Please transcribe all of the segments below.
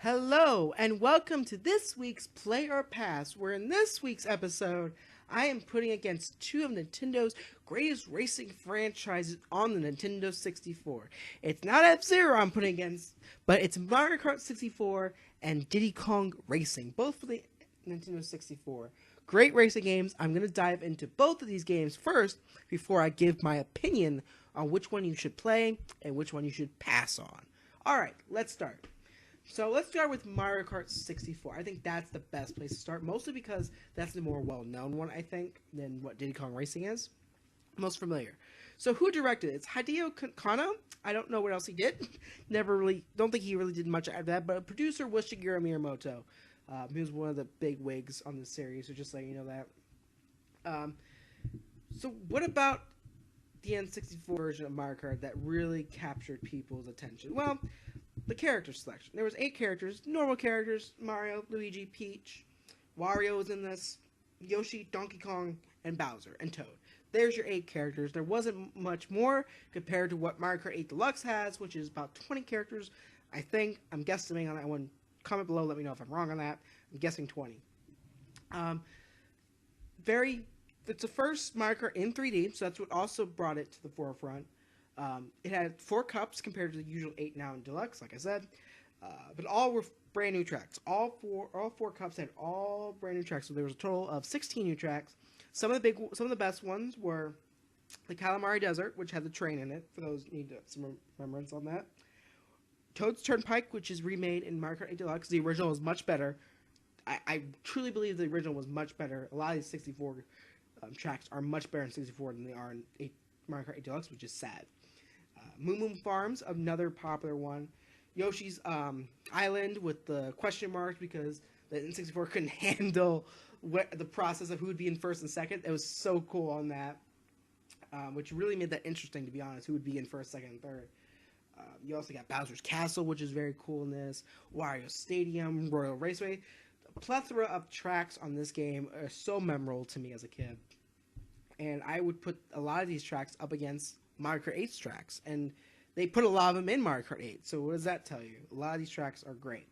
Hello, and welcome to this week's Play or Pass, where in this week's episode, I am putting against two of Nintendo's greatest racing franchises on the Nintendo 64. It's not F-Zero I'm putting against, but it's Mario Kart 64 and Diddy Kong Racing, both for the Nintendo 64. Great racing games. I'm going to dive into both of these games first before I give my opinion on which one you should play and which one you should pass on. Alright, let's start. So let's start with Mario Kart 64. I think that's the best place to start, mostly because that's the more well-known one, I think, than what Diddy Kong Racing is. Most familiar. So who directed it? It's Hideo Kano. I don't know what else he did. Don't think he really did much after that, but a producer was Shigeru Miyamoto. He was one of the big wigs on the series, so just letting you know that. So what about the N64 version of Mario Kart that really captured people's attention? Well, the character selection. There was 8 characters, normal characters: Mario, Luigi, Peach, Wario was in this, Yoshi, Donkey Kong, and Bowser, and Toad. There's your 8 characters. There wasn't much more compared to what Mario Kart 8 Deluxe has, which is about 20 characters. I think, I'm guesstimating on that one. Comment below, let me know if I'm wrong on that. I'm guessing 20. It's the first Mario Kart in 3D, so that's what also brought it to the forefront. It had 4 cups compared to the usual 8 now in Deluxe, like I said. But all were brand new tracks. All four cups had all brand new tracks. So there was a total of 16 new tracks. Some of the best ones were the Calamari Desert, which had the train in it. For those who need some remembrance on that. Toad's Turnpike, which is remade in Mario Kart 8 Deluxe. The original is much better. I truly believe the original was much better. A lot of these 64 tracks are much better in 64 than they are in Mario Kart 8 Deluxe, which is sad. Moo Moo Farms, another popular one. Yoshi's Island with the question marks because the N64 couldn't handle the process of who would be in first and second. It was so cool on that, which really made that interesting, to be honest, who would be in first, second, and third. You also got Bowser's Castle, which is very cool in this. Wario Stadium, Royal Raceway. The plethora of tracks on this game are so memorable to me as a kid. And I would put a lot of these tracks up against Mario Kart 8's tracks, and they put a lot of them in Mario Kart 8. So what does that tell you? A lot of these tracks are great.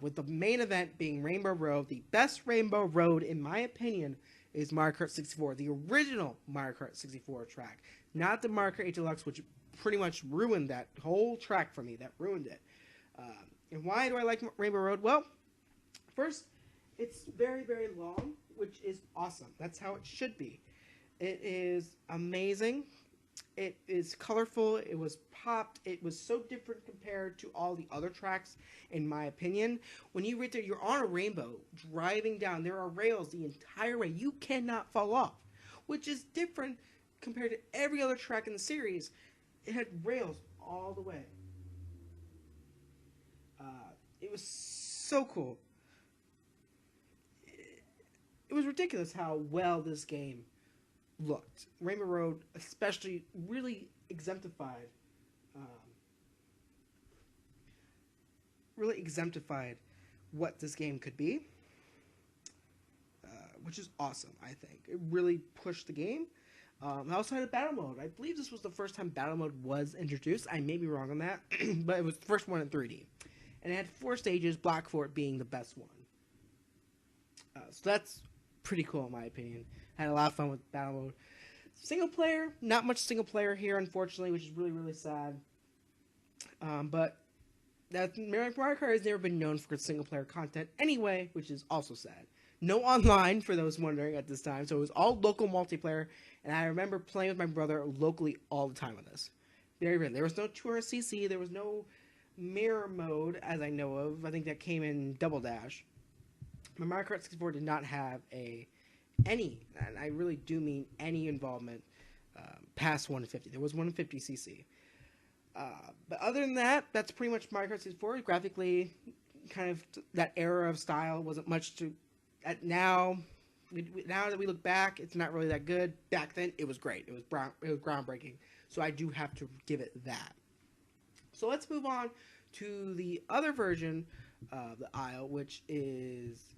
With the main event being Rainbow Road, the best Rainbow Road, in my opinion, is Mario Kart 64, the original Mario Kart 64 track, not the Mario Kart 8 Deluxe, which pretty much ruined that whole track for me. That ruined it. And why do I like Rainbow Road? Well, first, it's very, very long, which is awesome. That's how it should be. It is amazing. It is colorful. It was popped. It was so different compared to all the other tracks, in my opinion. When you read there, you're on a rainbow, driving down. There are rails the entire way. You cannot fall off, which is different compared to every other track in the series. It had rails all the way. It was so cool. It was ridiculous how well this game looked. Rainbow Road especially really exemplified what this game could be, which is awesome. I think it really pushed the game. I also had a battle mode. I believe this was the first time battle mode was introduced. I may be wrong on that, but it was the first one in 3D, and it had 4 stages, Black Fort being the best one. So that's pretty cool in my opinion. Had a lot of fun with battle mode. Single player, not much single player here, unfortunately, which is really, really sad. But Mario Kart has never been known for its single player content anyway, which is also sad. No online, for those wondering at this time, so it was all local multiplayer, and I remember playing with my brother locally all the time on this. Very rarely. There was no 200cc, there was no mirror mode, as I know of. I think that came in Double Dash. But Mario Kart 64 did not have any, and I really do mean any involvement past 150. There was 150cc. But other than that, that's pretty much Mario Kart 64. Graphically, kind of that era of style wasn't much to... Now that we look back, it's not really that good. Back then, it was great. It was groundbreaking. So I do have to give it that. So let's move on to the other version of the aisle, which is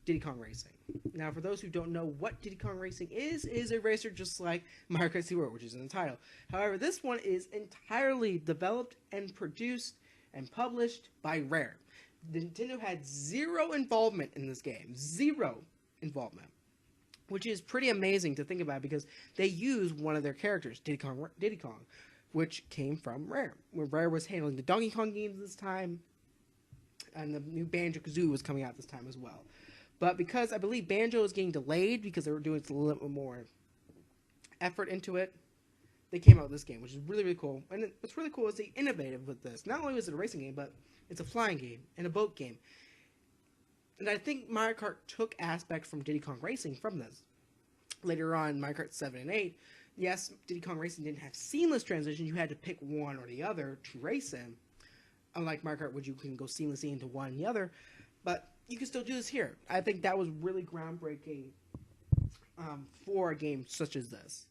Diddy Kong Racing. Now, for those who don't know what Diddy Kong Racing is a racer just like Mario Kart 64, which is in the title. However, this one is entirely developed and produced and published by Rare. Nintendo had zero involvement in this game. Zero involvement. Which is pretty amazing to think about because they used one of their characters, Diddy Kong, which came from Rare. Where Rare was handling the Donkey Kong games this time, and the new Banjo-Kazooie was coming out this time as well. But because I believe Banjo is getting delayed because they were doing a little bit more effort into it, they came out with this game, which is really, really cool. And what's really cool is they innovated with this. Not only was it a racing game, but it's a flying game and a boat game. And I think Mario Kart took aspects from Diddy Kong Racing from this. Later on, Mario Kart 7 and 8, yes, Diddy Kong Racing didn't have seamless transitions. You had to pick one or the other to race in. Unlike Mario Kart, which you can go seamlessly into one and the other. But you can still do this here. I think that was really groundbreaking for a game such as this.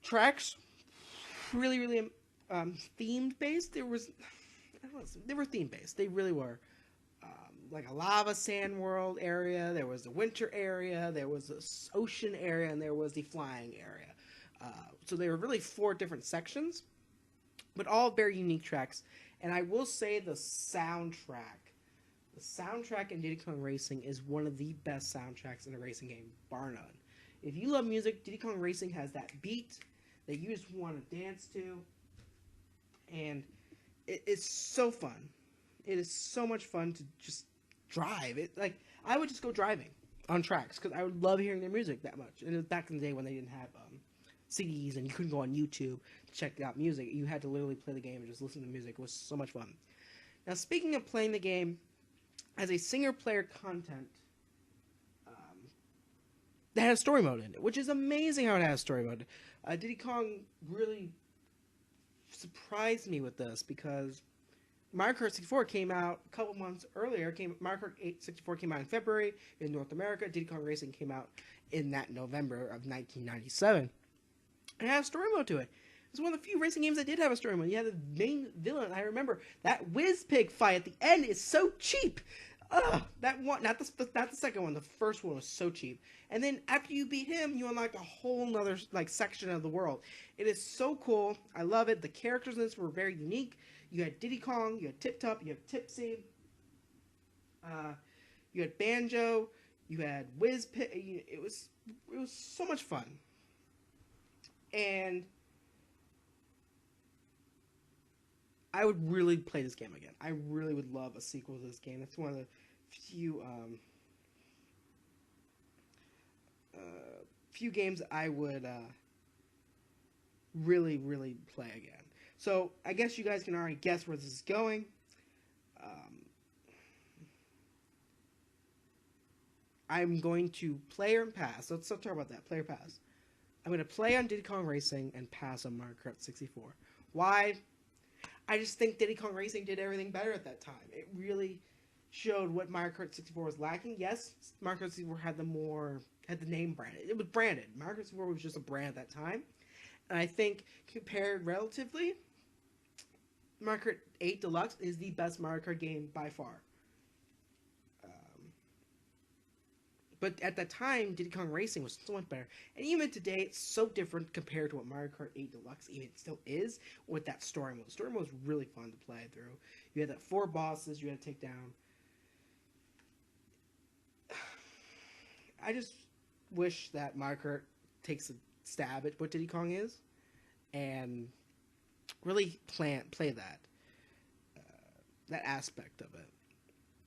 Tracks, really, really themed based. They were themed based. They really were. Like a lava sand world area, there was the winter area, there was the ocean area, and there was the flying area. So there were really 4 different sections, but all very unique tracks. And I will say the soundtrack in Diddy Kong Racing is one of the best soundtracks in a racing game, bar none. If you love music, Diddy Kong Racing has that beat that you just want to dance to, and it's so fun. It is so much fun to just drive. I would just go driving on tracks because I would love hearing their music that much. And it was back in the day when they didn't have CDs and you couldn't go on YouTube to check out music. You had to literally play the game and just listen to music. It was so much fun. Now, speaking of playing the game as a single-player content, that had a story mode in it, which is amazing how it has story mode. Diddy Kong really surprised me with this because Mario Kart 64 came out a couple months earlier. Mario Kart 64 came out in February in North America. Diddy Kong Racing came out in that November of 1997. It had a story mode to it. It's one of the few racing games that did have a story mode. You had the main villain. I remember that Whiz Pig fight at the end is so cheap. That one, not the second one. The first one was so cheap. And then after you beat him, you unlock a whole nother section of the world. It is so cool. I love it. The characters in this were very unique. You had Diddy Kong, you had Tip Top, you had Tipsy, you had Banjo, you had Whiz Pig. It was so much fun. And I would really play this game again. I really would love a sequel to this game. It's one of the few games I would really, really play again. So, I guess you guys can already guess where this is going. I'm going to play or pass. Let's talk about that. Play or pass. I'm going to play on Diddy Kong Racing and pass on Mario Kart 64. Why? I just think Diddy Kong Racing did everything better at that time. It really showed what Mario Kart 64 was lacking. Yes, Mario Kart 64 had the name branded. It was branded. Mario Kart 64 was just a brand at that time. And I think compared relatively, Mario Kart 8 Deluxe is the best Mario Kart game by far. But at that time, Diddy Kong Racing was so much better. And even today, it's so different compared to what Mario Kart 8 Deluxe even still is with that story mode. The story mode was really fun to play through. You had that 4 bosses you had to take down. I just wish that Mario Kart takes a stab at what Diddy Kong is and really play that aspect of it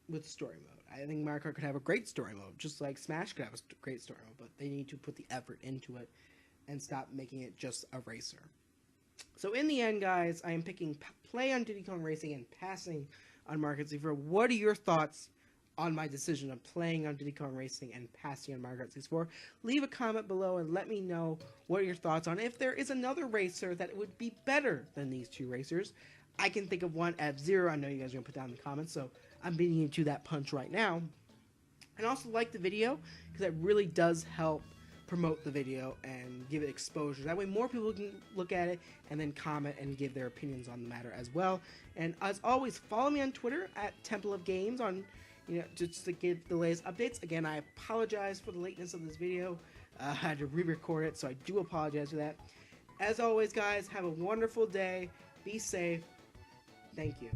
with story mode. I think Mario Kart could have a great story mode, just like Smash could have a great story mode, but they need to put the effort into it and stop making it just a racer. So in the end, guys, I am picking play on Diddy Kong Racing and passing on Mario Kart 64. What are your thoughts on my decision of playing on Diddy Kong Racing and passing on Mario Kart 64? Leave a comment below and let me know what are your thoughts on if there is another racer that would be better than these two racers. I can think of one, F-Zero. I know you guys are going to put down in the comments, so I'm beating you to that punch right now. And also like the video, because it really does help promote the video and give it exposure. That way more people can look at it and then comment and give their opinions on the matter as well. And as always, follow me on Twitter at Temple of Games just to get the latest updates. Again, I apologize for the lateness of this video. I had to re-record it, so I do apologize for that. As always, guys, have a wonderful day. Be safe. Thank you.